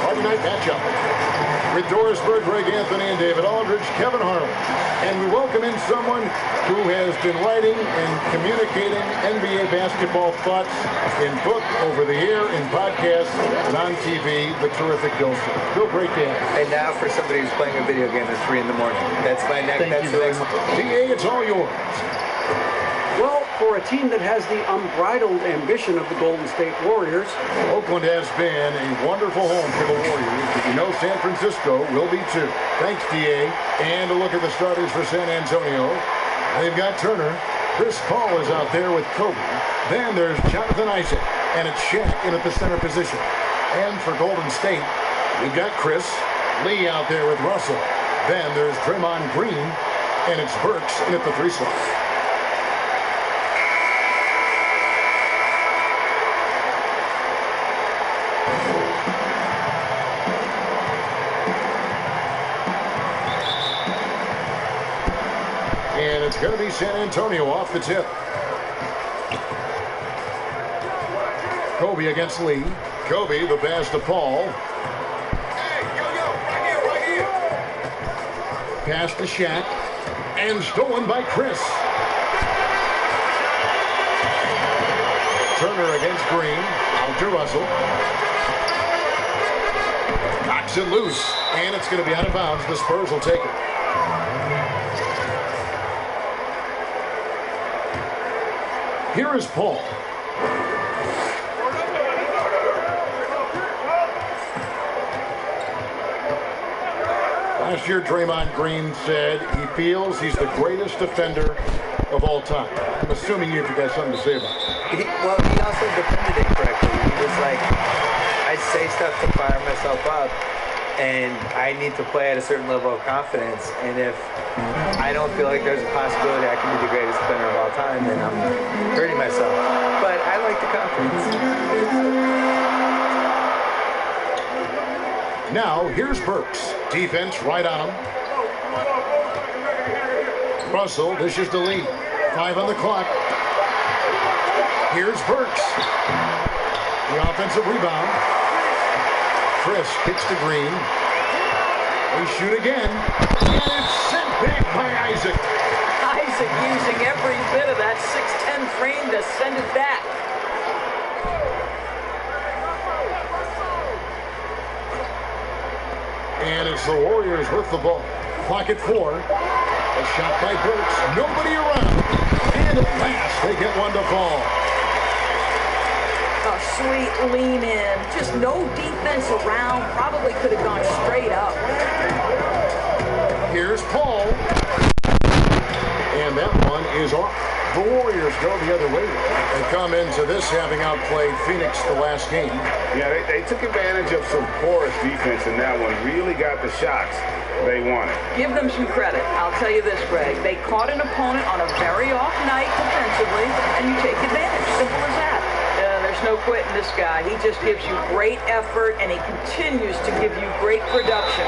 Friday night matchup. With Doris Berg, Greg Anthony, and David Aldridge, Kevin Harlan. And we welcome in someone who has been writing and communicating NBA basketball thoughts in book, over the air, in podcasts, and on TV, the terrific Bill. Bill, great day. And now for somebody who's playing a video game at 3 in the morning. That's my next. Thank you very much. DA, it's all yours. Well, for a team that has the unbridled ambition of the Golden State Warriors, Oakland has been a wonderful home for the Warriors. But you know San Francisco will be too. Thanks, DA. And a look at the starters for San Antonio. They've got Turner. Chris Paul is out there with Kobe. Then there's Jonathan Isaac. And it's Shaq in at the center position. And for Golden State, we've got Chris Lee out there with Russell. Then there's Draymond Green. And it's Burks in at the 3 slot. And it's going to be San Antonio off the tip. Kobe against Lee. Kobe, the pass to Paul. Hey, right here. Pass to Shaq. And stolen by Chris. Turner against Green. Out to Russell. Knocks it loose. And it's going to be out of bounds. The Spurs will take it. Here is Paul. Last year, Draymond Green said he feels he's the greatest defender of all time. I'm assuming you've got something to say about it. He also defended it correctly. He was like, I say stuff to fire myself up, and I need to play at a certain level of confidence. And if I don't feel like there's a possibility I can be the greatest defender of all time, then I'm hurting myself. But I like the confidence. Now, here's Burks. Defense right on him. Russell dishes to Lee. 5 on the clock. Here's Burks. The offensive rebound. Chris kicks to Green. They shoot again. And it's sent back by Isaac. Isaac using every bit of that 6'10 frame to send it back. And it's the Warriors with the ball. Clock at 4. A shot by Burks. Nobody around. And at last, they get one to fall. A sweet lean in. Just no defense around. Probably could have gone straight up. Here's Paul. And that one is off. The Warriors go the other way. They come into this having outplayed Phoenix the last game. Yeah, they took advantage of some porous defense in that one. Really got the shots they wanted. Give them some credit. I'll tell you this, Greg. They caught an opponent on a very off night defensively, and you take advantage. Simple as that. There's no quitting this guy. He just gives you great effort, and he continues to give you great production.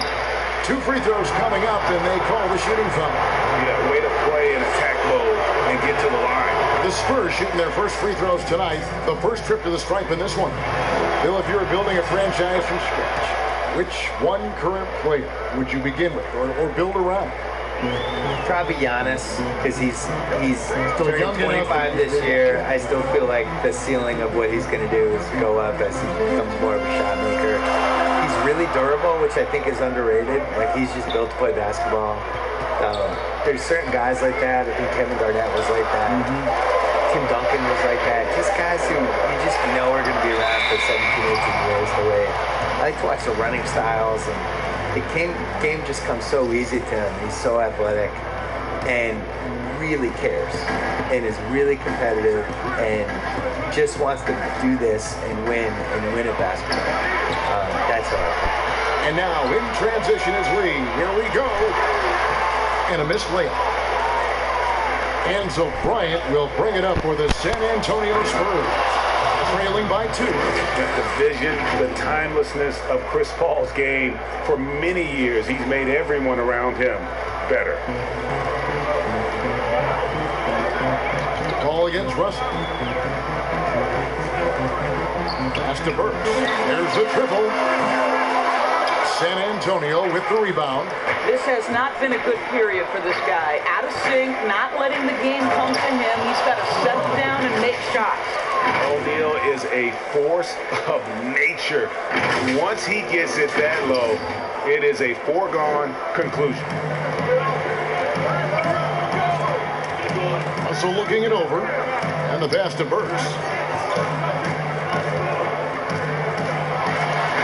2 free throws coming up, and they call the shooting foul. Yeah, way to play in attack mode and get to the line. The Spurs shooting their first free throws tonight. The first trip to the stripe in this one. Bill, if you were building a franchise from scratch, which one current player would you begin with or build around? Probably Giannis, because he's turning 25 this year. I still feel like the ceiling of what he's going to do is go up as he becomes more of a shot maker. He's really durable, which I think is underrated. Like, he's just built to play basketball. There's certain guys like that. I think Kevin Garnett was like that. Tim Duncan was like that. Just guys who you just know are going to be around for 17, 18 years. The way I like to watch the running styles, and the game just comes so easy to him. He's so athletic and really cares and is really competitive and just wants to do this and win at basketball. That's all. And now in transition is Lee. Here we go. And a missed layup. Enzo Bryant will bring it up for the San Antonio Spurs. Trailing by 2. The vision, the timelessness of Chris Paul's game for many years. He's made everyone around him better. Paul against Russell. Pass to Burks. There's the triple. Antonio with the rebound. This has not been a good period for this guy. Out of sync, not letting the game come to him. He's got to settle down and make shots. O'Neal is a force of nature. Once he gets it that low, it is a foregone conclusion. So looking it over, and the pass to Burks.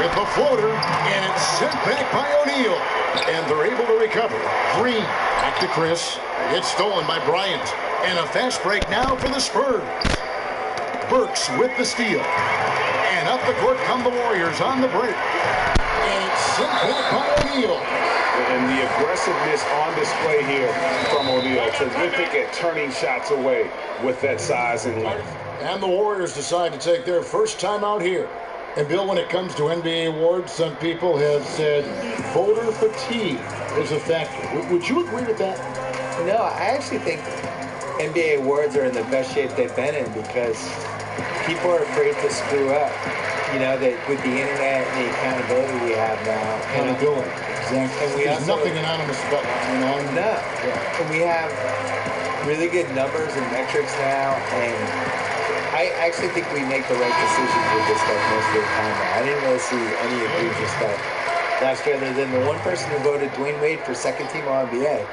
With the floater, and it's sent back by O'Neal. And they're able to recover. Green, back to Chris. It's stolen by Bryant. And a fast break now for the Spurs. Burks with the steal. And up the court come the Warriors on the break. And it's sent back by O'Neal. And the aggressiveness on display here from O'Neal. Terrific at turning shots away with that size and length. And the Warriors decide to take their first time out here. And Bill, when it comes to NBA awards, some people have said voter fatigue is a factor. Would you agree with that? No, I actually think NBA awards are in the best shape they've been in because people are afraid to screw up. You know, that with the internet and the accountability we have now. Accountability, exactly. And There's nothing anonymous about it. No. Yeah. And we have really good numbers and metrics now, and I actually think we make the right decisions with this stuff most of the time now. I didn't really see any egregious stuff last year other than the one person who voted Dwayne Wade for second team All-NBA.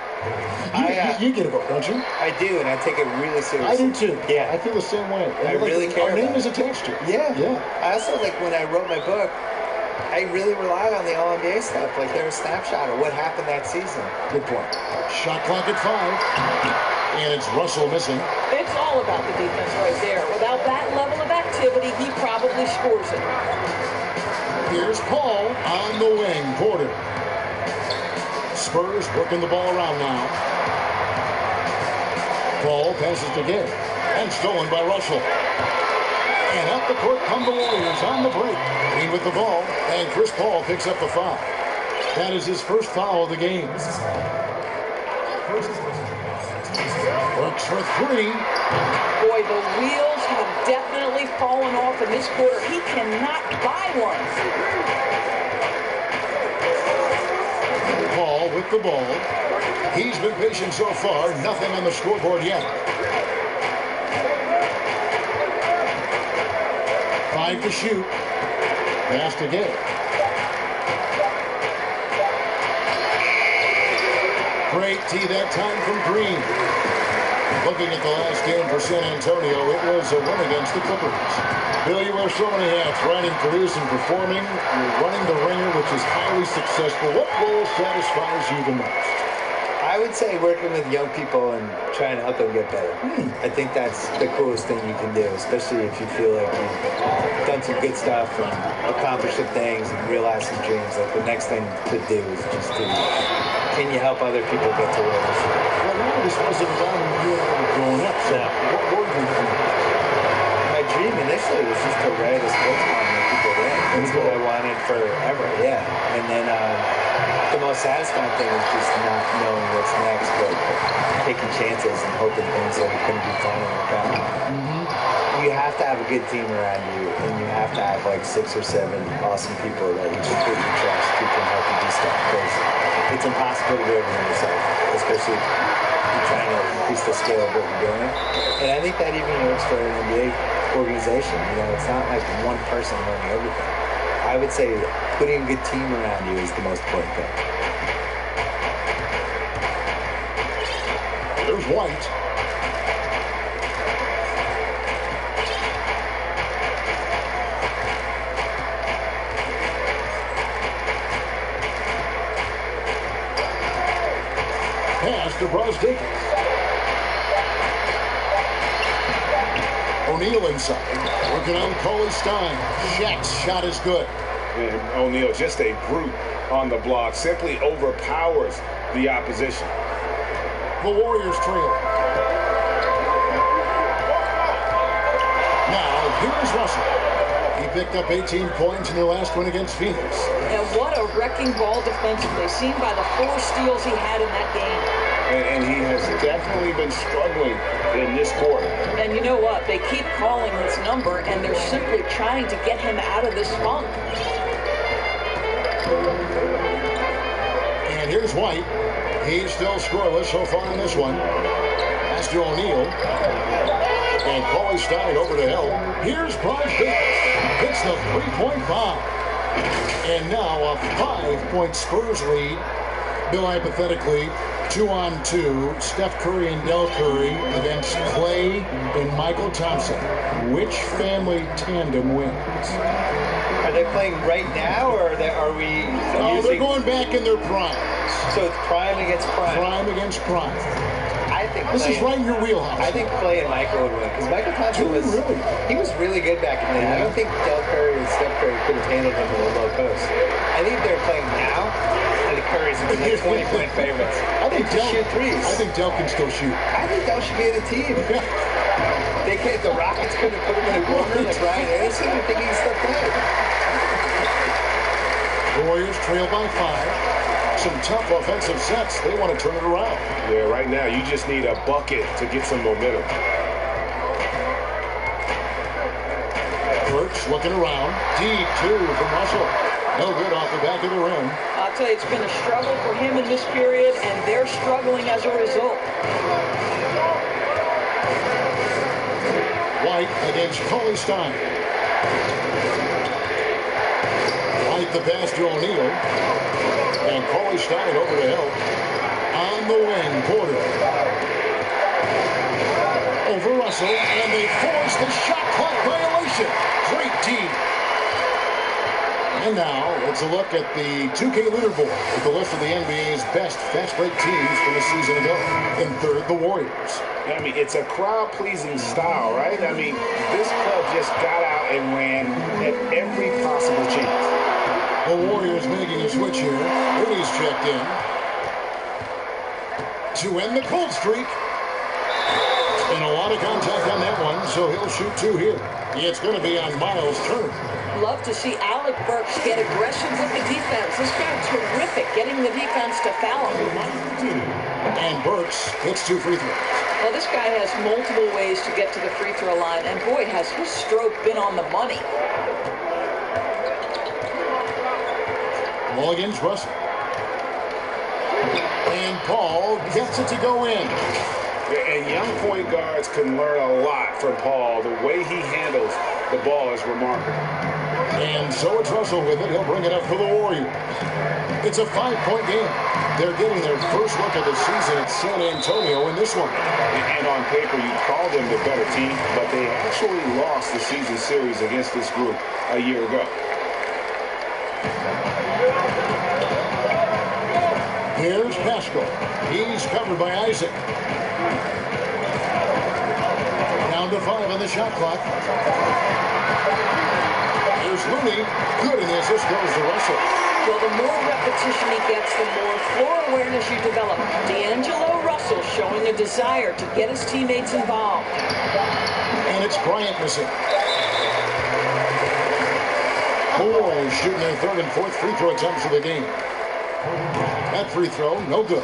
You get a vote, don't you? I do, and I take it really seriously. I do too. Yeah. I feel the same way. I really care Our name about is attached to it. Yeah. Yeah. I also, like, when I wrote my book, I really relied on the All-NBA stuff. Like, there was a snapshot of what happened that season. Good point. Shot clock at 5. And it's Russell missing. It's all about the defense right there. Without that level of activity, he probably scores it. Here's Paul on the wing. Porter. Spurs working the ball around now. Paul passes to Gay. And stolen by Russell. And up the court come the Warriors on the break. Green with the ball. And Chris Paul picks up the foul. That is his first foul of the game. Works for 3. Boy, the wheels have definitely fallen off in this quarter. He cannot buy one. Paul with the ball. He's been patient so far. Nothing on the scoreboard yet. 5 to shoot. Pass to Gay. Great tee that time from Green. Looking at the last game for San Antonio, it was a win against the Clippers. Bill, you wear so many hats, writing, producing, performing. You're running the Ringer, which is highly successful. What role satisfies you the most? I would say working with young people and trying to help them get better. I think that's the coolest thing you can do, especially if you feel like you've done some good stuff and accomplished some things and realized some dreams. Like, the next thing to do is just to, can you help other people get to where they should? Well, now this wasn't about you growing up, so what were you doing? My dream initially was just to write a sports column and people read. That's what I wanted forever, yeah. And then the most satisfying thing is just not knowing what's next, but taking chances and hoping things are going to be fun and work out. You have to have a good team around you, and you have to have like 6 or 7 awesome people that you completely trust who can help you do stuff, because it's impossible to do everything yourself, especially if you're trying to increase the scale of what you're doing. And I think that even works for an NBA organization. You know, it's not like one person learning everything. I would say putting a good team around you is the most important thing. There's White. Pass to Brosdikis. O'Neal inside, working on Coley Stein. Shaq's shot is good. And O'Neal, just a brute on the block, simply overpowers the opposition. The Warriors trail. Now, here's Russell. He picked up 18 points in their last win against Phoenix. And what a wrecking ball defensively, seen by the 4 steals he had in that game. And he has definitely been struggling in this quarter. And you know what? They keep calling his number, and they're simply trying to get him out of this funk. And here's White. He's still scoreless so far in this one. Pass to O'Neal. And Paulie Stein over to Hill. Here's Bryce Davis. Hits the three-point bomb. And now a 5-point Spurs lead. Bill, hypothetically, 2-on-2, Steph Curry and Del Curry against Clay and Michael Thompson. Which family tandem wins? Are they playing right now, or are we Oh, they're going back in their prime. So it's prime against prime. Prime against prime. I think This is right in your wheelhouse. I think Clay and Michael would win, because Michael Thompson was really good back in the day. I don't think Del Curry and Steph Curry could have handled him in the low post. I think they're playing now, and the Currys would be like 20-point favorites. I think Del shoot threes. I think Del can still shoot. I think Del should be in the team. They can't. The Rockets couldn't put him in a corner like Ryan Anderson. I think he can still play. The Warriors trail by 5. Some tough offensive sets. They want to turn it around. Yeah, right now you just need a bucket to get some momentum. Burks looking around. Deep two from Russell. No good off the back of the rim. I'll tell you, it's been a struggle for him in this period, and they're struggling as a result. White against Paulie Stein. White the pass to O'Neal. And Paulie Stein over to Hill. On the wing, Porter. Over Russell, and they force the shot clock violation. Great team. And now, let's a look at the 2K leaderboard with the list of the NBA's best fast break teams from a season ago. In third, the Warriors. I mean, it's a crowd-pleasing style, right? I mean, this club just got out and ran at every possible chance. The Warriors making a switch here. Rudy's checked in. To end the cold streak. And a lot of contact on that one, so he'll shoot 2 here. It's going to be on Miles' turn. Love to see Alec Burks get aggressive with the defense. This guy's terrific, getting the defense to foul him. And Burks hits 2 free throws. Well, this guy has multiple ways to get to the free throw line, and boy, has his stroke been on the money. Ball against Russell. And Paul gets it to go in. And young point guards can learn a lot from Paul. The way he handles the ball is remarkable. And so it's Russell with it. He'll bring it up for the Warriors. It's a 5-point game. They're getting their first look of the season at San Antonio in this one. And on paper, you call them the better team, but they actually lost the season series against this group a year ago. Here's Pascal. He's covered by Isaac. Down to 5 on the shot clock. Here's Looney. Good, and the assist goes to Russell. Well, the more repetition he gets, the more floor awareness you develop. D'Angelo Russell showing a desire to get his teammates involved. And it's Bryant missing. The Warriors shooting their third and fourth free throw attempts of the game. That free throw, no good.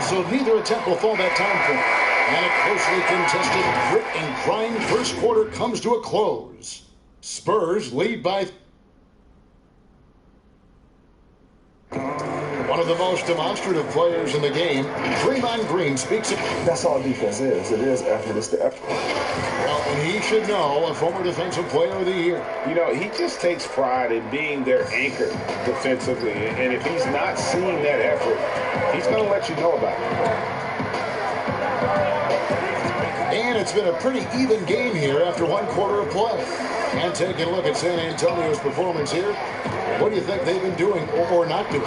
So neither attempt will fall that time point. And a closely contested grit and grind first quarter comes to a close. Spurs lead by... One of the most demonstrative players in the game, Draymond Green, speaks of... That's all defense is. It is effort. It's the effort. Well, and he should know, a former defensive player of the year. You know, he just takes pride in being their anchor defensively. And if he's not seeing that effort, he's going to let you know about it. And it's been a pretty even game here after 1 quarter of play. And taking a look at San Antonio's performance here, what do you think they've been doing or not doing?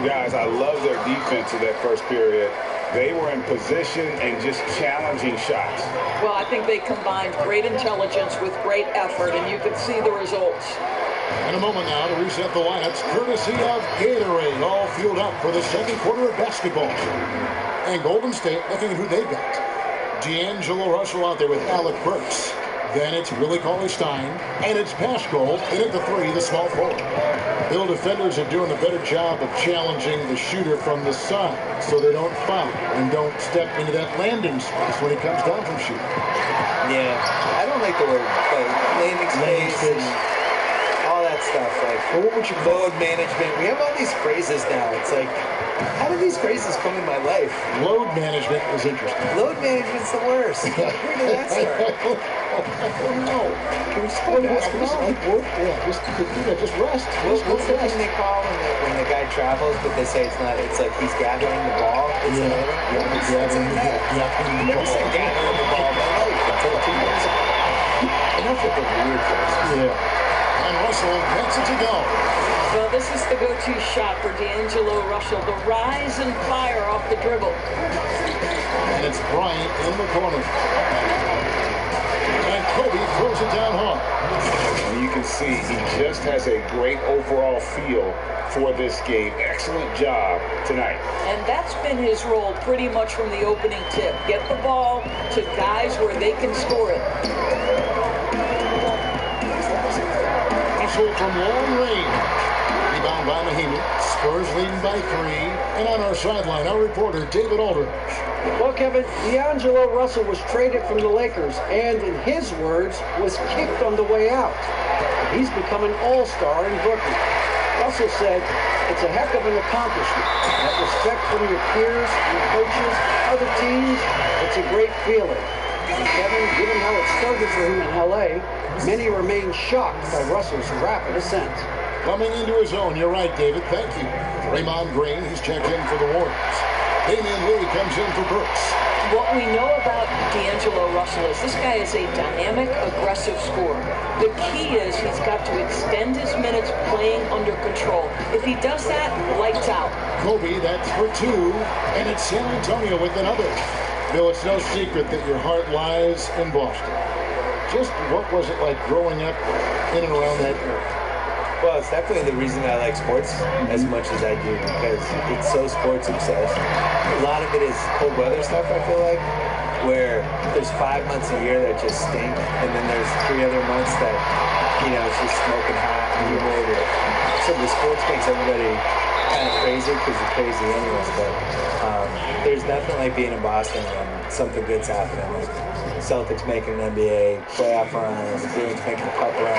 Guys, I love their defense in that first period. They were in position and just challenging shots. Well, I think they combined great intelligence with great effort, and you could see the results. In a moment now to reset the lineups, courtesy of Gatorade, all fueled up for the second quarter of basketball. And Golden State looking at who they've got. D'Angelo Russell out there with Alec Burks. Then it's Willie Cauley-Stein, and it's Pascal in at the 3, the small forward. Bill defenders are doing a better job of challenging the shooter from the side so they don't foul and don't step into that landing space when he comes down from shooting. Yeah, I don't like the word landing space. Well, what would you call Load management. We have all these phrases now. It's like, how do these phrases come in my life? Load management is interesting. Load management's the worst. Where did that start? I don't know. Can we just play basketball? Just rest. What's the thing they call when the guy travels, but they say it's not? It's like he's gathering the ball. It's gathering the ball. You never said gathering the ball in my life until 2 years ago. Enough with the weird phrases. Yeah. And Russell gets it to go. Well, this is the go-to shot for D'Angelo Russell. The rise and fire off the dribble. And it's Bryant in the corner. And Kobe throws it down hard. And you can see he just has a great overall feel for this game. Excellent job tonight. And that's been his role pretty much from the opening tip. Get the ball to guys where they can score it. Russell from long range. Rebound by Mahimi. Spurs leading by 3. And on our sideline, our reporter, David Aldridge. Well, Kevin, D'Angelo Russell was traded from the Lakers and, in his words, was kicked on the way out. He's become an all-star in Brooklyn. Russell said, it's a heck of an accomplishment. That respect from your peers, your coaches, other teams, it's a great feeling. And Kevin, given how it started for him in L.A., many remain shocked by Russell's rapid ascent. Coming into his own, you're right, David. Thank you. Draymond Green, he's checked in for the Warriors. Damian Lee comes in for Brooks. What we know about D'Angelo Russell is this guy is a dynamic, aggressive scorer. The key is he's got to extend his minutes playing under control. If he does that, lights out. Kobe, that's for 2. And it's San Antonio with another. Bill, it's no secret that your heart lies in Boston. Just what was it like growing up in and around that area? Well, it's definitely the reason I like sports as much as I do, because it's so sports obsessed. A lot of it is cold weather stuff, I feel like, where there's 5 months a year that just stink, and then there's 3 other months that, it's just smoking hot and humid. So the sports makes everybody kind of crazy because you're crazy anyways, but there's nothing like being in Boston when something good's happening. Like Celtics making an NBA playoff run, the Bruins making a cup run,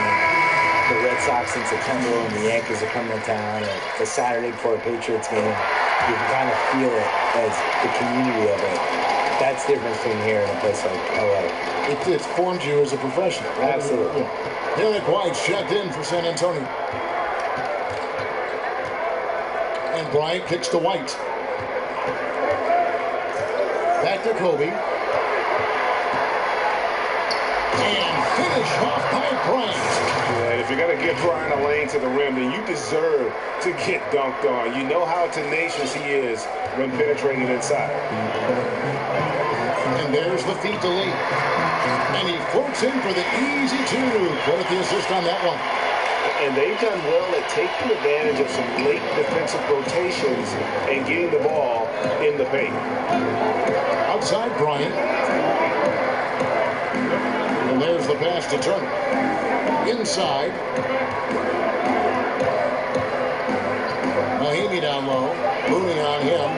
the Red Sox in September when the Yankees are coming to town, or the Saturday before a Patriots game. You can kind of feel it as the community of it. That's the difference between here and a place like LA. It's formed you as a professional, right? Absolutely. Yeah. Derek White's checked in for San Antonio. And Bryant kicks to White. Back to Kobe. And finish off by Bryant. Yeah, if you're going to give Bryant a lane to the rim, then you deserve to get dunked on. You know how tenacious he is when penetrating inside. And there's the feed to Lee. And he floats in for the easy 2. Credit the assist on that one. And they've done well at taking advantage of some late defensive rotations and getting the ball in the paint. Outside Bryant. And there's the pass to Turner. Inside. Mahimi down low. Moving on him.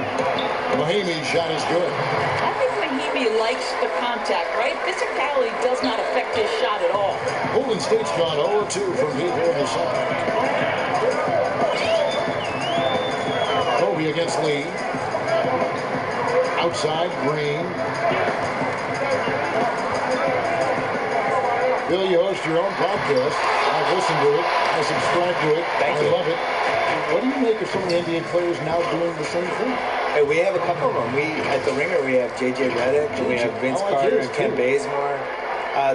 Mahimi's shot is good. I think Mahimi likes the contact, right? Physicality does not affect his shot at all. Golden State's gone 0-2 from deep in the center. Kobe against Lee. Outside Green. Bill, you host your own podcast. I've listened to it. I subscribe to it. I love it. What do you make of some of the NBA players now doing the same thing? Hey, we have a couple of them. At the Ringer, we have J.J. Redick, and we have Vince Carter and Ken Bazemore.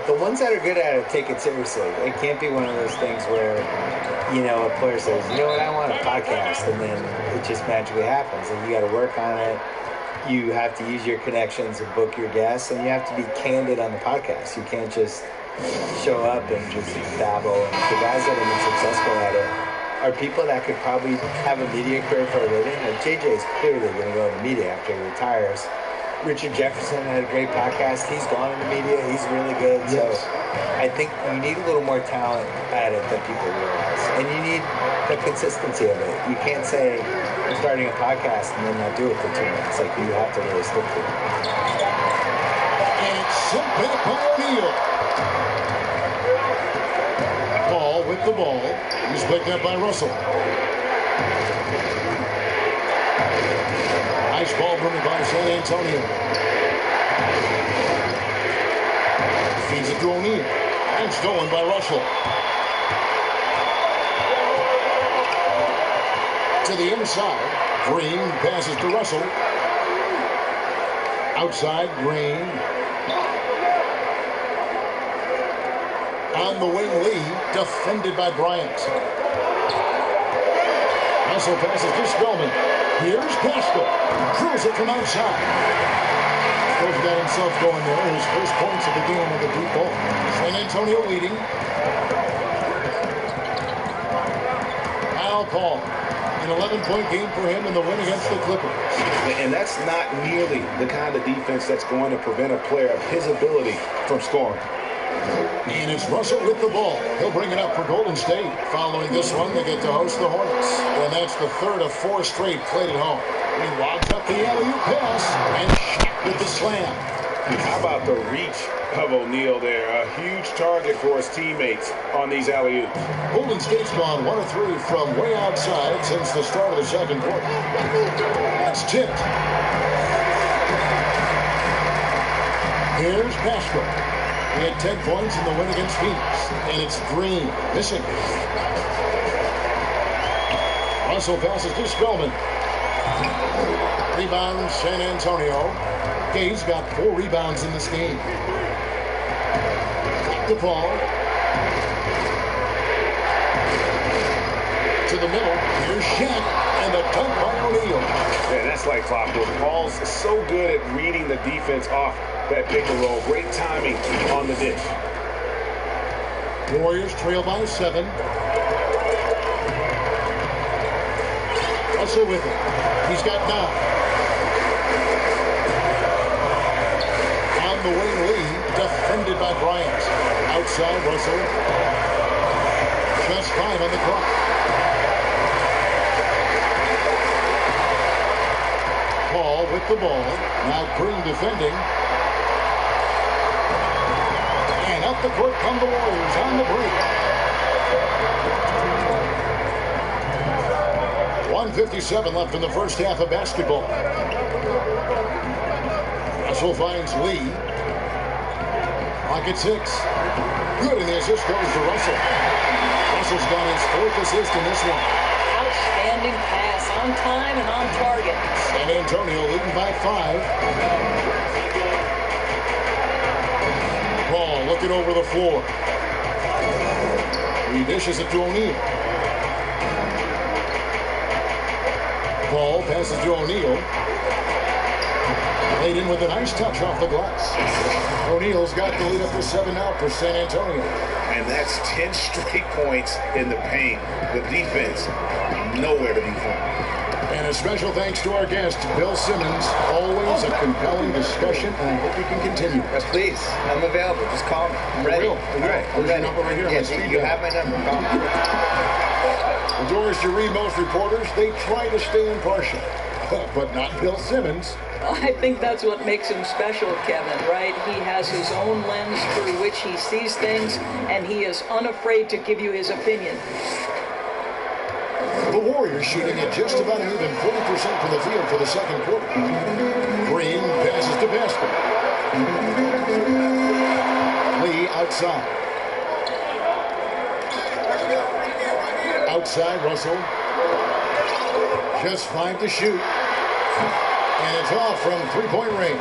The ones that are good at it take it seriously. It can't be one of those things where, a player says, you know what, I want a podcast, and then it just magically happens. And you got to work on it. You have to use your connections and book your guests, and you have to be candid on the podcast. You can't just show up and just dabble. And the guys that have been successful at it are people that could probably have a media career for a living. Like JJ is clearly going to go into media after he retires. Richard Jefferson had a great podcast. He's gone into media. He's really good. Yes. So I think you need a little more talent at it than people realize. And you need the consistency of it. You can't say, I'm starting a podcast and then not do it for 2 months. Like, you have to really stick to it. And it's sent back by O'Neal. Paul with the ball. He's picked up by Russell. Nice ball moving by San Antonio. Feeds it to O'Neal. And stolen by Russell. To the inside. Green passes to Russell. Outside, Green. On the wing, Lee. Defended by Bryant. Russell passes to Spellman. Here's Pascal. Drills it from outside. Spurs got himself going there. His first points of the game with a deep ball. San Antonio leading. Al Paul. An 11-point game for him in the win against the Clippers. And that's not nearly the kind of defense that's going to prevent a player of his ability from scoring. And it's Russell with the ball. He'll bring it up for Golden State. Following this one, they get to host the Hornets. And that's the third of 4 straight played at home. He lobs up the alley-oop pass and Shaq with the slam. How about the reach of O'Neal there? A huge target for his teammates on these alley-oops. Golden State's gone 1 of 3 from way outside since the start of the second quarter. That's tipped. Here's Pascal. He had 10 points in the win against Phoenix. And it's Green missing. Russell passes to Spellman. Rebound San Antonio. He's got 4 rebounds in this game. The ball. To the middle. Here's Shaq. And a dunk by O'Neal. Yeah, that's like clockwork. Paul's so good at reading the defense off that pick and roll. Great timing on the dish. Warriors trail by 7. Russell with it. He's got 9. On the wing, Lee, defended by Bryant. Outside, Russell. Just 5 on the clock. Paul with the ball. Now Green defending. And up the court come the Warriors on the break. 1:57 left in the first half of basketball. Russell finds Lee. Clock at 6. Good, and the assist goes to Russell. Russell's got his 4th assist in this one. Outstanding pass, on time and on target. San Antonio leading by 5. Paul looking over the floor. He dishes it to O'Neal. Paul passes to O'Neal. Laid in with a nice touch off the glass. O'Neal's got the lead up to 7 now for San Antonio. And that's 10 straight points in the paint. The defense, nowhere to be found. And a special thanks to our guest, Bill Simmons. Always a compelling discussion, and I hope we can continue. Yes, please. I'm available. Just call me. I'm ready. All right. I'm There's ready. your number right here. Yes, you have my number. Call me. Well, George, you read most reporters, they try to stay impartial. But not Bill Simmons. I think that's what makes him special, Kevin, right? He has his own lens through which he sees things, and he is unafraid to give you his opinion. The Warriors shooting at just about an even 40% from the field for the second quarter. Green passes to Pascal. Lee outside. Outside, Russell. Just 5 to shoot. And it's off from 3-point range.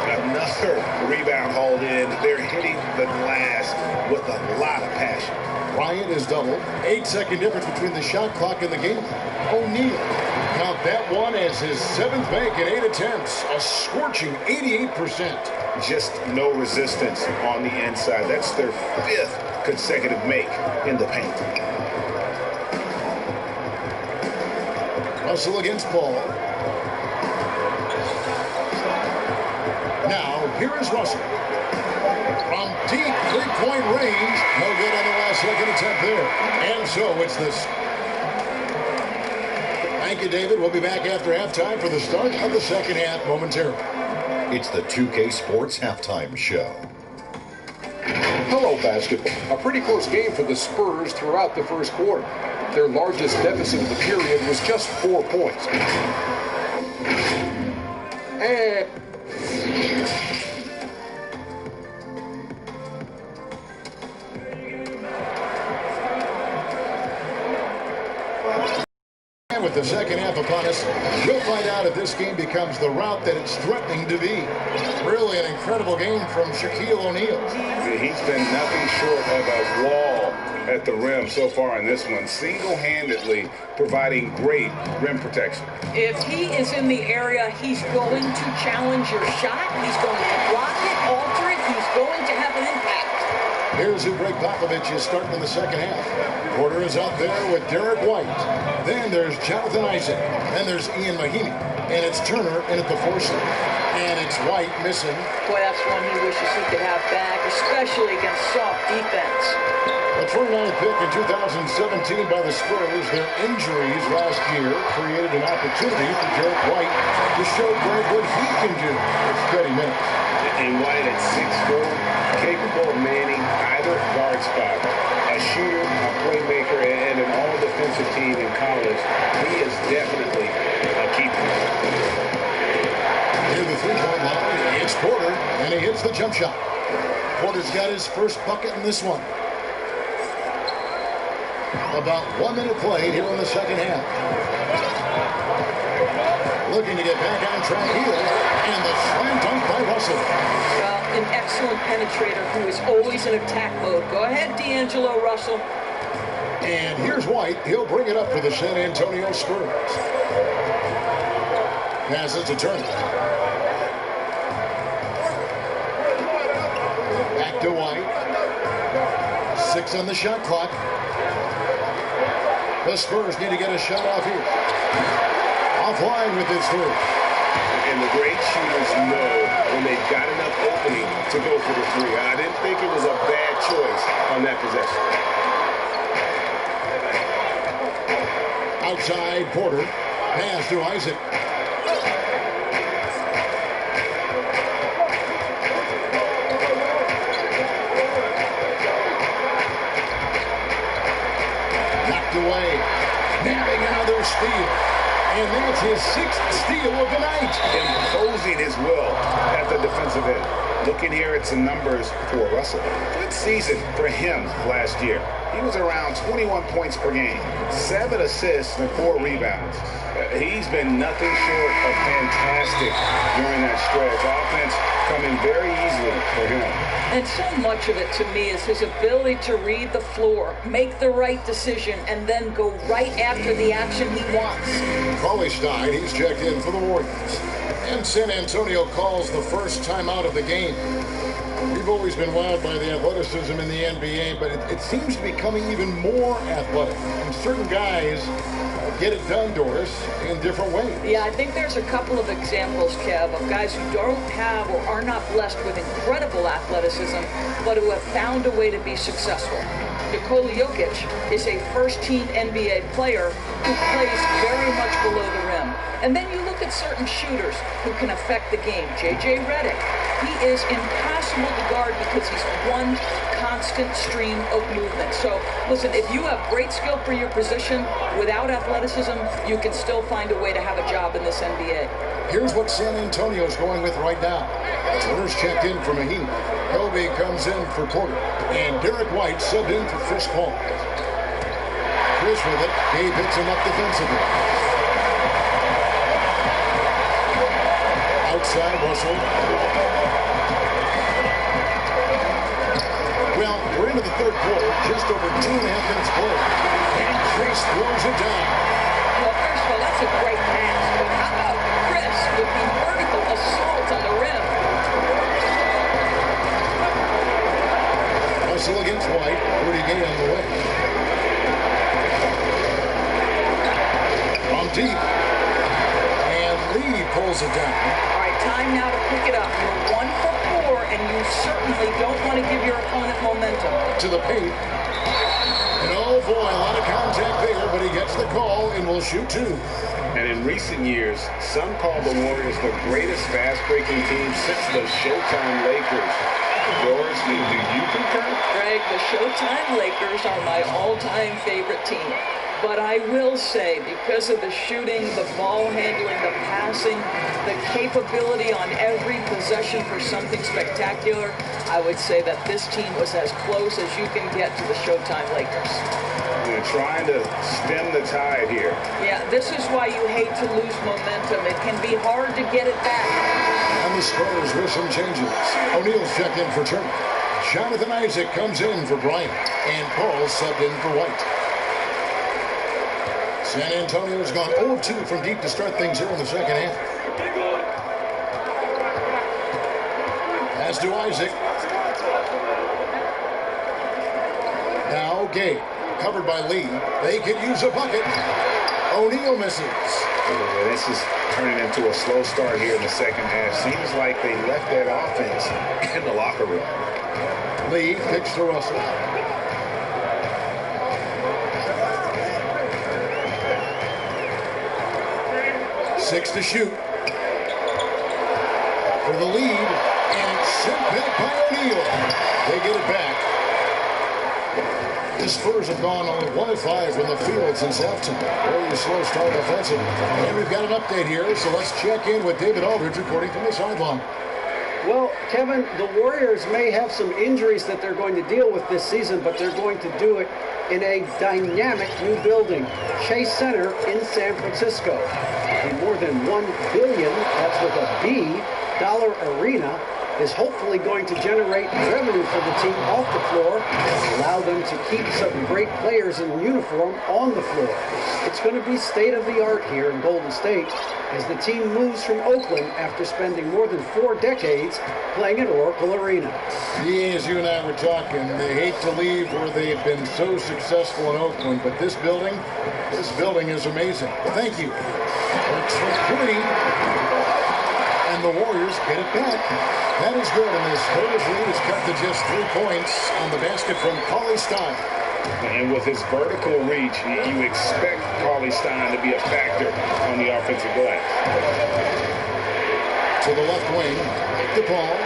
Another rebound hauled in. They're hitting the glass with a lot of passion. Bryant is doubled. 8-second difference between the shot clock and the game. O'Neal. Count that one as his 7th make in 8 attempts. A scorching 88%. Just no resistance on the inside. That's their 5th consecutive make in the paint. Russell against Paul. Now, here is Russell. From deep 3-point range. No good on the last second attempt there. And so it's this. Thank you, David. We'll be back after halftime for the start of the second half momentarily. It's the 2K Sports Halftime Show. Hello, basketball. A pretty close game for the Spurs throughout the first quarter. Their largest deficit of the period was just 4 points. And with the second half upon us, we'll find out if this game becomes the route that it's threatening to be. Really an incredible game from Shaquille O'Neal. He's been nothing short of a wall at the rim so far in this one, single-handedly providing great rim protection. If he is in the area, he's going to challenge your shot. He's going to block it, alter it. He's going to have an impact. Here's who Greg Popovich is starting in the second half. Porter is out there with Derek White. Then there's Jonathan Isaac. Then there's Ian Mahinmi. And it's Turner in at the 4 slot. And it's White missing. Boy, that's one he wishes he could have back, especially against soft defense. The 29th pick in 2017 by the Spurs, their injuries last year created an opportunity for Derek White to show Greg what he can do with steady minutes. And White at 6'4", capable of manning either guard spot. A shooter, a playmaker, and an all-defensive team in college. He is definitely a keeper. Near the three-point line, it's Porter, and he hits the jump shot. Porter's got his first bucket in this one. About 1 minute played here in the second half. Looking to get back on track here, and the slam dunk by Russell. Well, an excellent penetrator who is always in attack mode. Go ahead, D'Angelo Russell. And here's White. He'll bring it up for the San Antonio Spurs. Passes to Turner. Back to White. 6 on the shot clock. The Spurs need to get a shot off here. Offline with this three. And the great shooters know when they've got enough opening to go for the three. I didn't think it was a bad choice on that possession. Outside Porter. Pass to Isaac. Knocked away. Nabbing another steal. And that's his 6th steal of the night. Imposing his will at the defensive end. Looking here at some numbers for Russell. Good season for him last year. He was around 21 points per game, 7 assists and 4 rebounds. He's been nothing short of fantastic during that stretch. Offense coming very easily for him. And so much of it to me is his ability to read the floor, make the right decision, and then go right after the action he wants. Cauley Stein, he's checked in for the Warriors. And San Antonio calls the first timeout of the game. We've always been wowed by the athleticism in the NBA, but it seems to be becoming even more athletic. And certain guys get it done, Doris, in different ways. Yeah, I think there's a couple of examples, Kev, of guys who don't have or are not blessed with incredible athleticism, but who have found a way to be successful. Nikola Jokic is a first-team NBA player who plays very much below the rim. And then you look at certain shooters who can affect the game. J.J. Redick, he is impossible to guard because he's one constant stream of movement. So, listen, if you have great skill for your position without athleticism, you can still find a way to have a job in this NBA. Here's what San Antonio's going with right now. Turner's checked in for Mahinmi. Kobe comes in for Porter. And Derek White subbed in for Chris Paul. Chris with it. Gabe hits him up defensively. Outside Russell. Well, we're into the third quarter. Just over 2.5 minutes played. And Chris throws it down. Well, first of all, that's a great pass. But how about Chris with the vertical assault on the rim? Russell against White. Rudy Gay on the way. From deep. And Lee pulls it down. All right, time now to pick it up. You're 1 for 4, and you certainly don't want to give your opponent momentum. To the paint. And oh boy, boy, a lot of contact there, but he gets the call and will shoot 2. And in recent years, some call the Warriors the greatest fast-breaking team since the Showtime Lakers. Doris, do you concur? Greg, the Showtime Lakers are my all-time favorite team. But I will say, because of the shooting, the ball handling, the passing, the capability on every possession for something spectacular, I would say that this team was as close as you can get to the Showtime Lakers. They're trying to stem the tide here. Yeah, this is why you hate to lose momentum. It can be hard to get it back. And the Spurs with some changes. O'Neal's checked in for Turner. Jonathan Isaac comes in for Bryant. And Paul subbed in for White. San Antonio's gone 0-2 from deep to start things here in the second half. Pass to Isaac. Now Gay, covered by Lee. They could use a bucket. O'Neal misses. This is turning into a slow start here in the second half. Seems like they left that offense in the locker room. Lee kicks to Russell. 6 to shoot. For the lead, and it's sent back by O'Neal. They get it back. The Spurs have gone on 1-5 from the field since halftime. Very slow start offensive. And we've got an update here, so let's check in with David Aldridge reporting from the sideline. Well, Kevin, the Warriors may have some injuries that they're going to deal with this season, but they're going to do it in a dynamic new building, Chase Center in San Francisco. The more than $1 billion, that's with a B, dollar arena is hopefully going to generate revenue for the team off the floor and allow them to keep some great players in uniform on the floor. It's going to be state-of-the-art here in Golden State as the team moves from Oakland after spending more than 4 decades playing at Oracle Arena. Yeah, as you and I were talking, they hate to leave where they've been so successful in Oakland, but this building is amazing. Thank you. Works for 3. And the Warriors get it back. That is good, and the Spurs lead is cut to just 3 points on the basket from Cauley Stein. And with his vertical reach, you expect Cauley Stein to be a factor on the offensive glass. To the left wing, DePaul.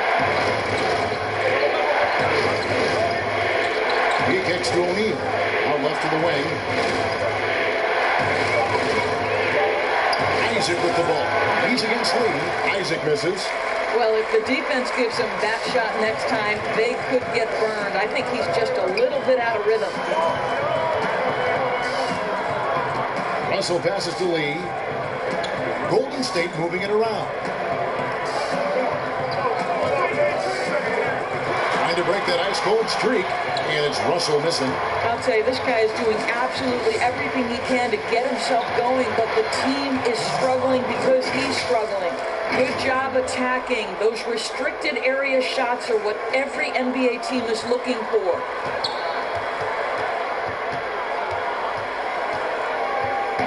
He kicks to O'Neal. Out left to the wing. Isaac with the ball. He's against Lee. Isaac misses. Well, if the defense gives him that shot next time, they could get burned. I think he's just a little bit out of rhythm. Russell passes to Lee. Golden State moving it around. Trying to break that ice-cold streak, and it's Russell missing. I'll tell you, this guy is doing absolutely everything he can to get himself going, but the team is struggling because he's struggling. Good job attacking. Those restricted area shots are what every NBA team is looking for.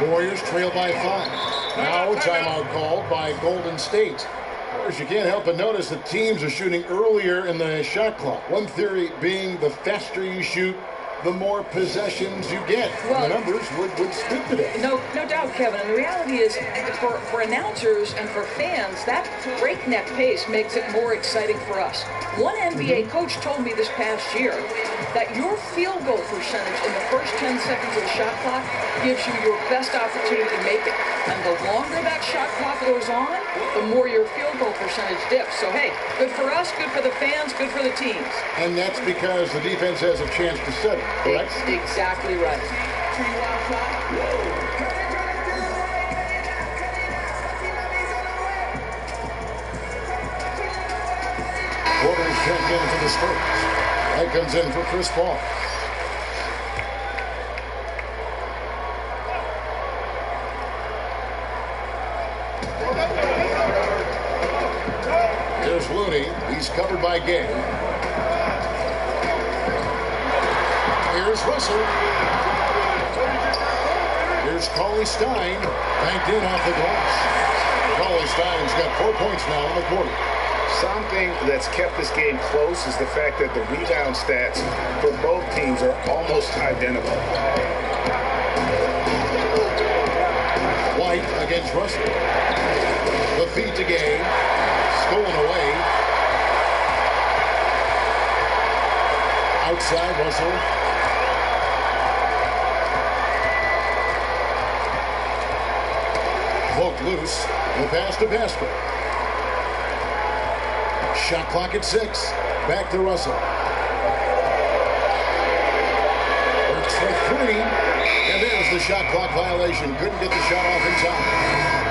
Warriors trail by 5. Now a timeout called by Golden State. Of course, you can't help but notice that teams are shooting earlier in the shot clock. One theory being the faster you shoot, the more possessions you get. Well, the numbers would speak to that. No doubt, Kevin. And the reality is, for announcers and for fans, that breakneck pace makes it more exciting for us. One NBA coach told me this past year that your field goal percentage in the first 10 seconds of the shot clock gives you your best opportunity to make it. And the longer that shot clock goes on, the more your field goal percentage dips. So, hey, good for us, good for the fans, good for the teams. And that's because the defense has a chance to set it, correct? Exactly right. Porter's checked in for the Spurs. That comes in for Chris Paul. There's Looney. He's covered by Gay. Here's Russell. Here's Cauley Stein. Banked in off the glass. Cauley Stein's got 4 points now in the quarter. Something that's kept this game close is the fact that the rebound stats for both teams are almost identical. White against Russell. The feed to Gay. Stolen away. Outside Russell. Poked loose. The pass to Pascal. Shot clock at 6. Back to Russell. Works for 3. And there's the shot clock violation. Couldn't get the shot off in time.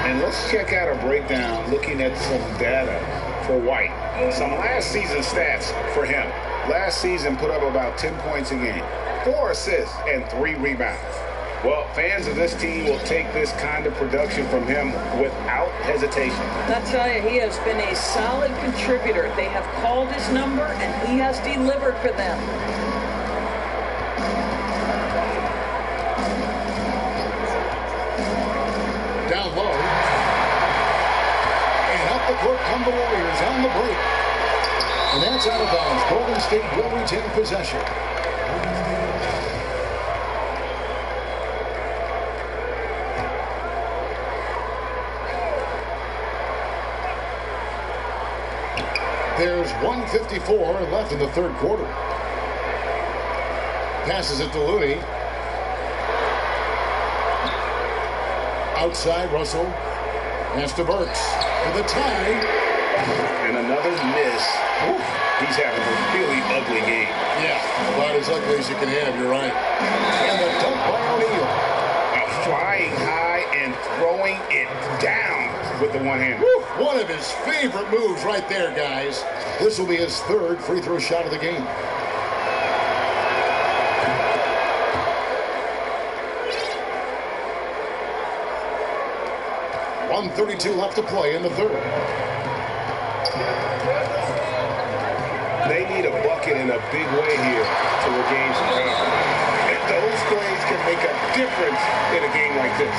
And let's check out a breakdown looking at some data for White. Some last season stats for him. Last season put up about 10 points a game, 4 assists, and 3 rebounds. Well, fans of this team will take this kind of production from him without hesitation. I tell you, he has been a solid contributor. They have called his number, and he has delivered for them. Down low. And up the court come the Warriors on the break. And that's out of bounds. Golden State will retain possession. There's 1:54 left in the third quarter. Passes it to Looney. Outside, Russell. Pass to Burks. For the tie. And another miss. Oof. He's having a really ugly game. Yeah, about as ugly as you can have, you're right. And the dunk by O'Neal. Flying high and throwing it down with the one hand. One of his favorite moves right there, guys. This will be his third free throw shot of the game. .132 left to play in the third. They need a bucket in a big way here to regain some confidence. And those plays can make a difference in a game like this.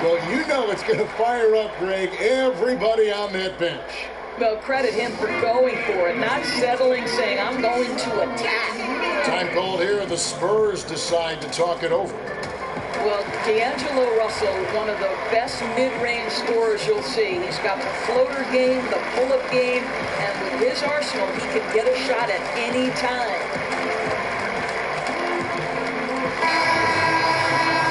Well, you know it's going to fire up, Greg, everybody on that bench. Well, credit him for going for it, not settling, saying, I'm going to attack. Time called here. The Spurs decide to talk it over. Well, D'Angelo Russell, one of the best mid-range scorers you'll see. He's got the floater game, the pull-up game, and with his arsenal, he can get a shot at any time.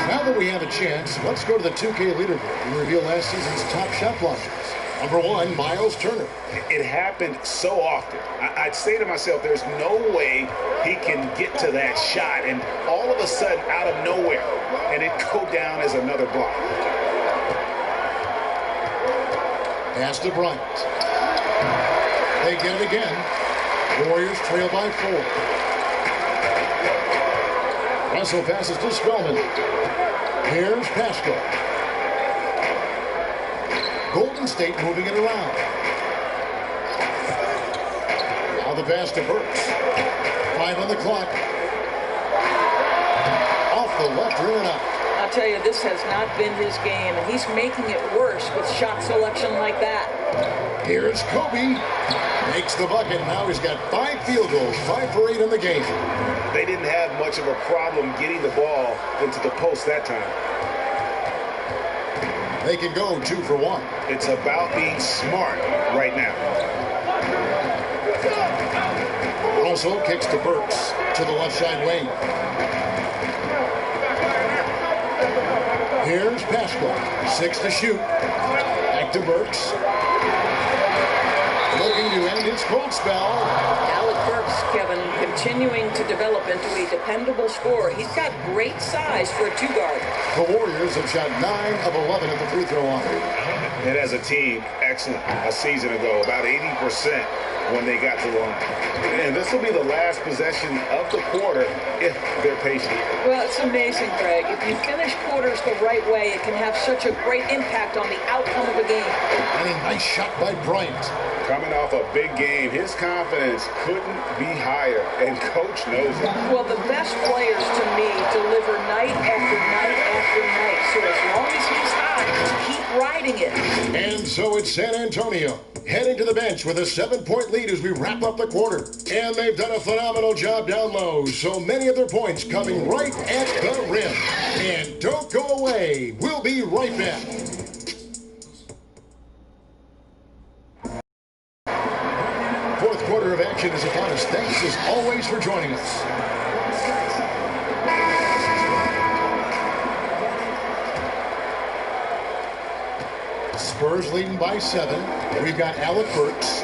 Now that we have a chance, let's go to the 2K leaderboard and reveal last season's top shot blockers. Number 1, Miles Turner. It happened so often. I'd say to myself, there's no way he can get to that shot, and all of a sudden, out of nowhere, and it go down as another block. Pass to Bryant. They get it again. The Warriors trail by 4. Russell passes to Spellman. Here's Pascal. Golden State moving it around. Now the pass to Burks. 5 on the clock. Off the left rim and out. I'll tell you, this has not been his game, and he's making it worse with shot selection like that. Here's Kobe. Makes the bucket. Now he's got 5 field goals, 5 for 8 in the game. They didn't have much of a problem getting the ball into the post that time. They can go 2 for 1. It's about being smart right now. Russell kicks to Burks to the left side wing. Here's Pascal. 6 to shoot. Back to Burks. Looking to end his cold spell. Alec Burks, Kevin, continuing to develop into a dependable scorer. He's got great size for a 2 guard. The Warriors have shot 9 of 11 at the free throw line. And as a team, excellent. A season ago, about 80% when they got to the line. And this will be the last possession of the quarter if they're patient. Well, it's amazing, Greg. If you finish quarters the right way, it can have such a great impact on the outcome of a game. And a nice shot by Bryant. Coming off a big game, his confidence couldn't be higher, and Coach knows it. Well, the best players, to me, deliver night after night after night. So as long as he's hot, keep riding it. And so it's San Antonio. heading to the bench with a 7-point lead as we wrap up the quarter. And they've done a phenomenal job down low. So many of their points coming right at the rim. And don't go away. We'll be right back. Fourth quarter of action is upon us. Thanks as always for joining us. Spurs leading by 7. We've got Alec Burks.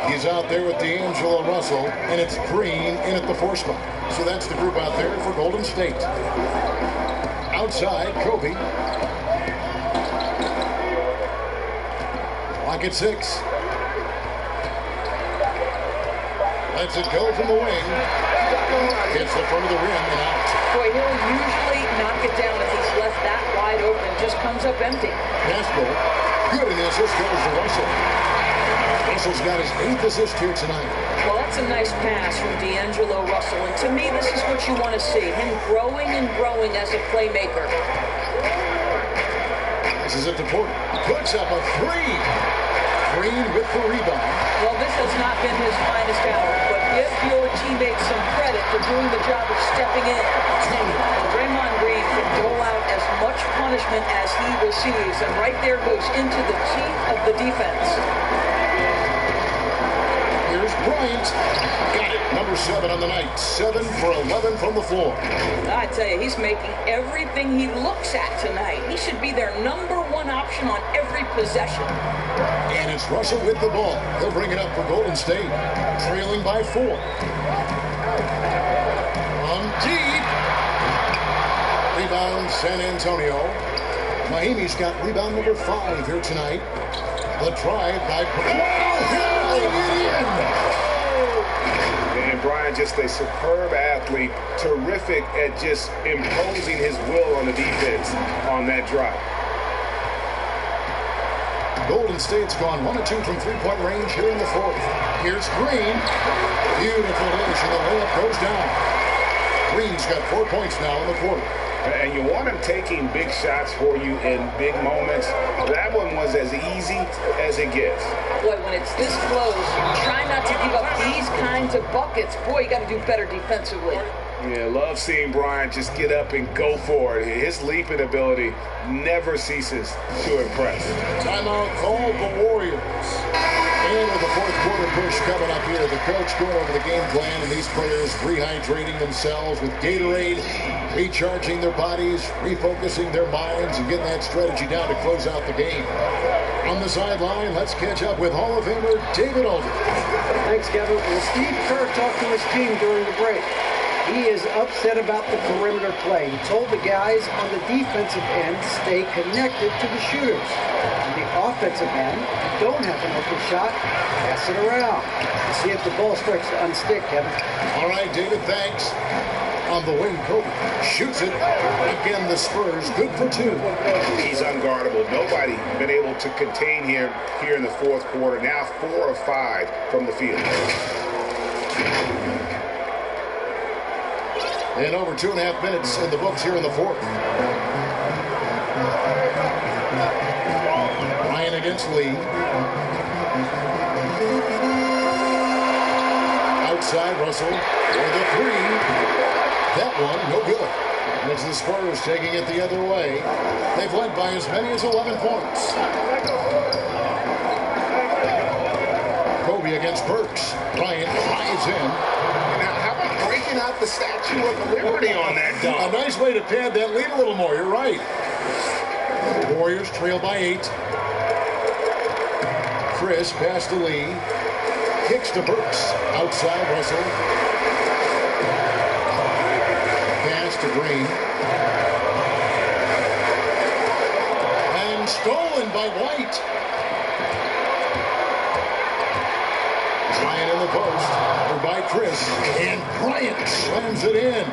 He's out there with D'Angelo Russell, and it's Green in at the 4 spot. So that's the group out there for Golden State. Outside, Kobe. Clock at 6. Lets it go from the wing. Hits the front of the rim and out. Boy, he'll usually knock it down if he's left that wide open. Just comes up empty. Castro. Good, and the assist goes to Russell. Russell's got his 8th assist here tonight. Well, that's a nice pass from D'Angelo Russell, and to me, this is what you want to see. Him growing and growing as a playmaker. This is it to Porter. Puts up a 3. Green with the rebound. Well, this has not been his finest hour, but give your teammates some credit for doing the job of stepping in. Draymond Green can dole out as much punishment as he receives, and right there goes into the teeth of the defense. Here's Bryant. Got it. Number 7 on the night. 7 for 11 from the floor. I tell you, he's making everything he looks at tonight. He should be their number 1 option on every possession. And it's Russell with the ball. He'll bring it up for Golden State. Trailing by 4. From deep. Rebound San Antonio. Miami's got rebound number 5 here tonight. The drive by And Brian, just a superb athlete, terrific at just imposing his will on the defense on that drive. Golden State's gone 1 of 2 from 3-point range here in the 4th. Here's Green. Beautiful dish, and the layup goes down. Green's got 4 points now in the quarter. And you want him taking big shots for you in big moments. That one was as easy as it gets. Boy, when it's this close, try not to give up these kinds of buckets. Boy, you got to do better defensively. Yeah, love seeing Brian just get up and go for it. His leaping ability never ceases to impress. Timeout called the Warriors. And with the fourth quarter push coming up here, the coach going over the game plan and these players rehydrating themselves with Gatorade, recharging their bodies, refocusing their minds, and getting that strategy down to close out the game. On the sideline, let's catch up with Hall of Famer David Aldridge. Thanks, Kevin. Well, Steve Kerr talked to his team during the break. He is upset about the perimeter play. He told the guys on the defensive end stay connected to the shooters. On the offensive end, if you don't have an open shot, pass it around. Let's see if the ball starts to unstick, Kevin. All right, David, thanks. On the wing, Kobe shoots it. Again, the Spurs good for 2. He's unguardable. Nobody been able to contain him here in the fourth quarter. Now 4 of 5 from the field. And over 2.5 minutes in the books here in the 4th. Ryan against Lee. Outside, Russell for the 3. That one, no good. And it's the Spurs taking it the other way. They've led by as many as 11 points. Kobe against Burks. Bryant drives in. Breaking out the Statue of Liberty on that dunk. A nice way to pad that lead a little more. You're right. The Warriors trail by 8. Chris pass to Lee. Kicks to Burks. Outside Russell. Pass to Green. And stolen by White. Bryant in the post, or by Chris, and Bryant slams it in.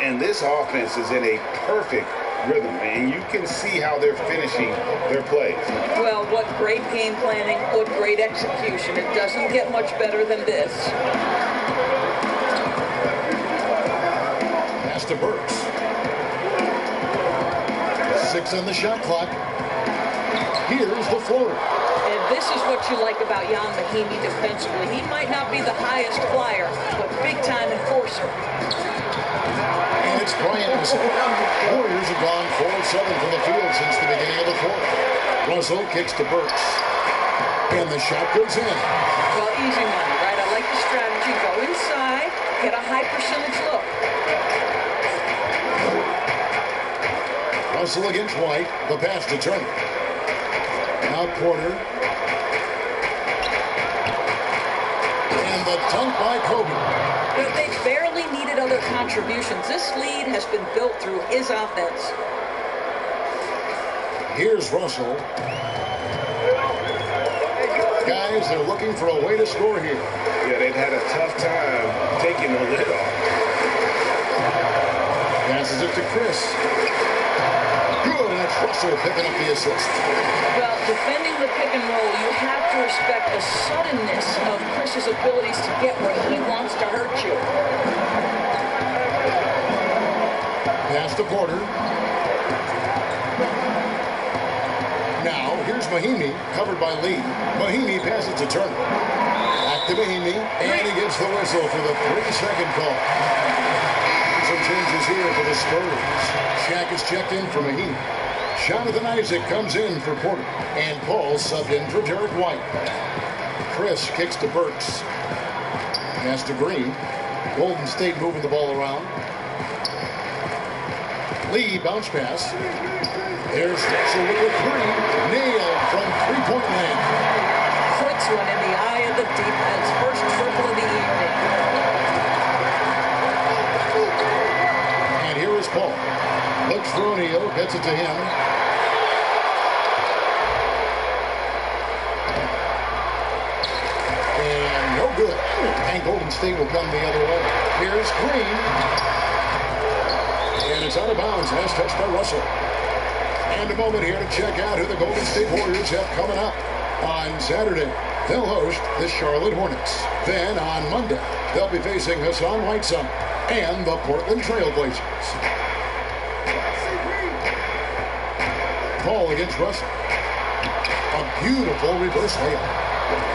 And this offense is in a perfect rhythm, and you can see how they're finishing their plays. Well, what great game planning, what great execution. It doesn't get much better than this. Pass to Burks. 6 on the shot clock. Here's the floater. And this is what you like about Jan Mahimi defensively. He might not be the highest flyer, but big-time enforcer. And it's Bryant. Warriors have gone 4 of 7 from the field since the beginning of the fourth. Russell kicks to Burks. And the shot goes in. Well, easy money, right? I like the strategy. Go inside, get a high percentage look. Russell against White. The pass to Turner. Now Porter. And the dunk by Kobe. But they barely needed other contributions. This lead has been built through his offense. Here's Russell. Guys, they're looking for a way to score here. Yeah, they've had a tough time taking the lid off. Passes it to Chris. Good, and it's Russell picking up the assist. Well, defending the pick and roll, you have to respect the suddenness of Chris's abilities to get where he wants to hurt you. Pass to Porter. Now, here's Mahimi, covered by Lee. Mahimi passes to Turner. Back to Mahimi, and he gets the whistle for the 3-second call. Some changes here for the Spurs. Shaq is checked in for Mahimi. Jonathan Isaac comes in for Porter. And Paul subbed in for Derek White. Chris kicks to Burks. Pass to Green. Golden State moving the ball around. Lee bounce pass. There's Russell with a 3. Nailed from three-point land. Puts one in the eye of the defense. First triple of the evening. And here is Paul. Looks for O'Neal, gets it to him. And no good. And Golden State will come the other way. Here's Green. And it's out of bounds. Last touch by Russell. And a moment here to check out who the Golden State Warriors have coming up. On Saturday, they'll host the Charlotte Hornets. Then on Monday, they'll be facing Hassan Whiteside and the Portland Trail Blazers. Paul against Russell. A beautiful reverse layup.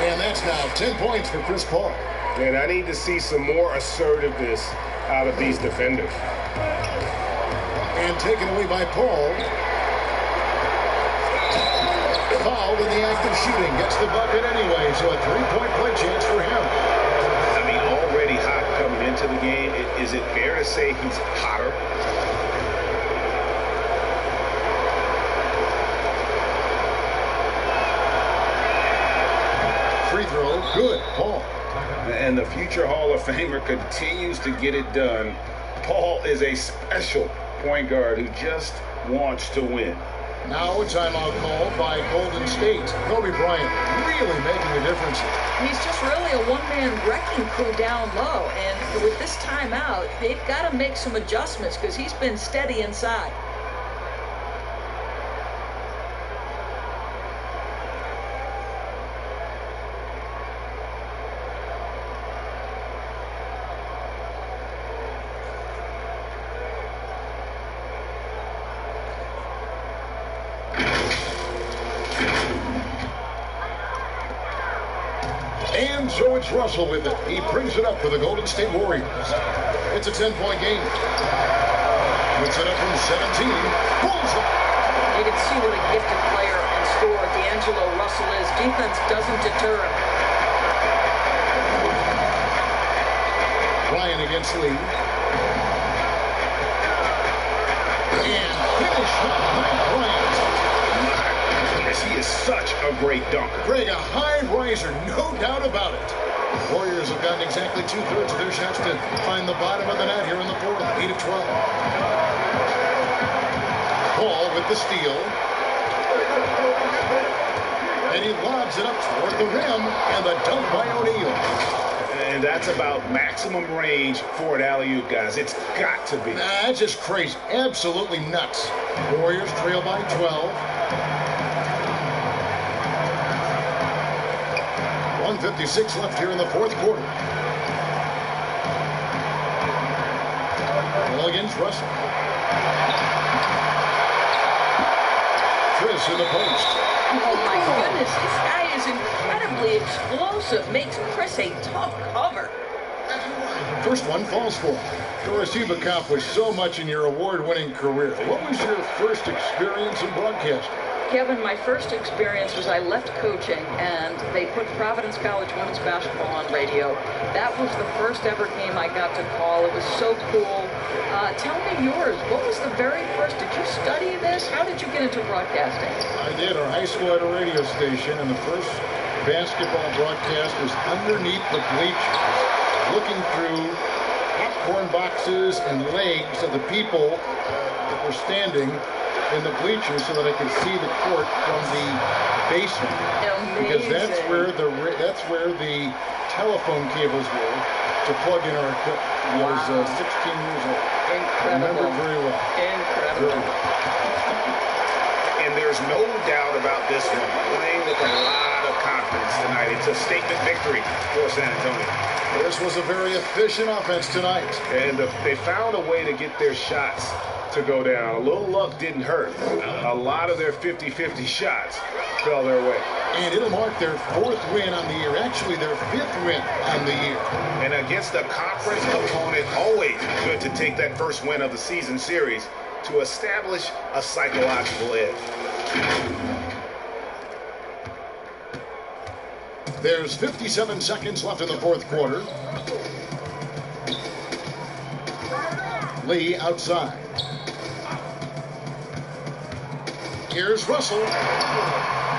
And that's now 10 points for Chris Paul. And I need to see some more assertiveness out of these defenders. And taken away by Paul. Fouled in the act of shooting. Gets the bucket anyway, so a 3-point play chance for him. I mean, already hot coming into the game. Is it fair to say he's hotter? Free throw, good, Paul. And the future Hall of Famer continues to get it done. Paul is a special point guard who just wants to win. Now a timeout called by Golden State. Kobe Bryant really making a difference. He's just really a one-man wrecking crew down low. And with this timeout, they've got to make some adjustments because he's been steady inside. And so it's Russell with it. He brings it up for the Golden State Warriors. It's a 10-point game. Puts it up from 17. Pulls it. You can see what a gifted player and scorer D'Angelo Russell is. Defense doesn't deter him. Ryan against Lee. And finished by Bryant. He is such a great dunker. Greg, a high riser, no doubt about it. The Warriors have gotten exactly 2/3 of their shots to find the bottom of the net here in the fourth, 8 of 12. Paul with the steal. And he lobs it up toward the rim, and the dunk by O'Neal. And that's about maximum range for an alley-oop, guys. It's got to be. That's just crazy. Absolutely nuts. Warriors trail by 12. 1:56 left here in the fourth quarter. Ball against Russell. Chris in the post. Oh my goodness, this guy is incredibly explosive. Makes Chris a tough cover. First one falls for him. Doris, you've accomplished so much in your award-winning career. What was your first experience in broadcasting? Kevin, my first experience was I left coaching and they put Providence College women's basketball on radio. That was the first ever game I got to call. It was so cool. Tell me yours. What was the very first? Did you study this? How did you get into broadcasting? I did. Our high school had a radio station, and the first basketball broadcast was underneath the bleachers, looking through popcorn boxes and legs of the people that were standing in the bleachers so that I could see the court from the basement. Amazing. Because that's where the telephone cables were to plug in our equipment. I was 16 years old. Incredible. I remember it very well. Incredible. Very well. And there's no doubt about this one. Playing with a lot of confidence tonight. It's a statement victory for San Antonio. This was a very efficient offense tonight. And they found a way to get their shots to go down. A little luck didn't hurt. A lot of their 50-50 shots fell their way. And it'll mark their 4th win on the year. Actually, their 5th win on the year. And against a conference opponent, always good to take that first win of the season series to establish a psychological edge. There's 57 seconds left in the 4th quarter. Lee outside. Here's Russell.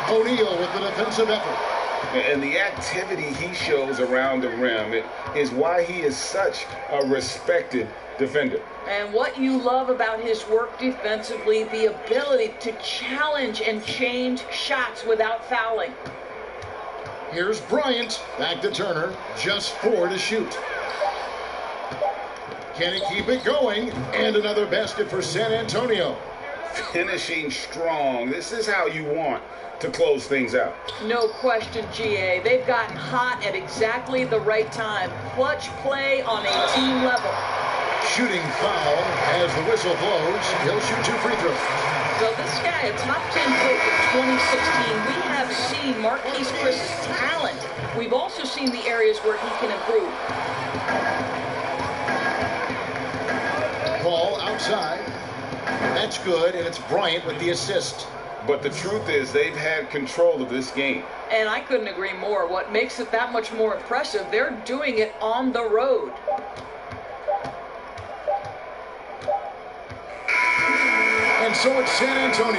O'Neal with the defensive effort. And the activity he shows around the rim is why he is such a respected defender. And what you love about his work defensively, the ability to challenge and change shots without fouling. Here's Bryant. Back to Turner. Just 4 to shoot. Can he keep it going? And another basket for San Antonio. Finishing strong. This is how you want to close things out. No question, GA. They've gotten hot at exactly the right time. Clutch play on a team level. Shooting foul as the whistle blows. He'll shoot 2 free throws. So this guy, a top 10 pick in 2016, we have seen Marquise Chris's talent. We've also seen the areas where he can improve. Ball outside. That's good, and it's Bryant with the assist. But the truth is they've had control of this game. And I couldn't agree more. What makes it that much more impressive, they're doing it on the road. And so it's San Antonio.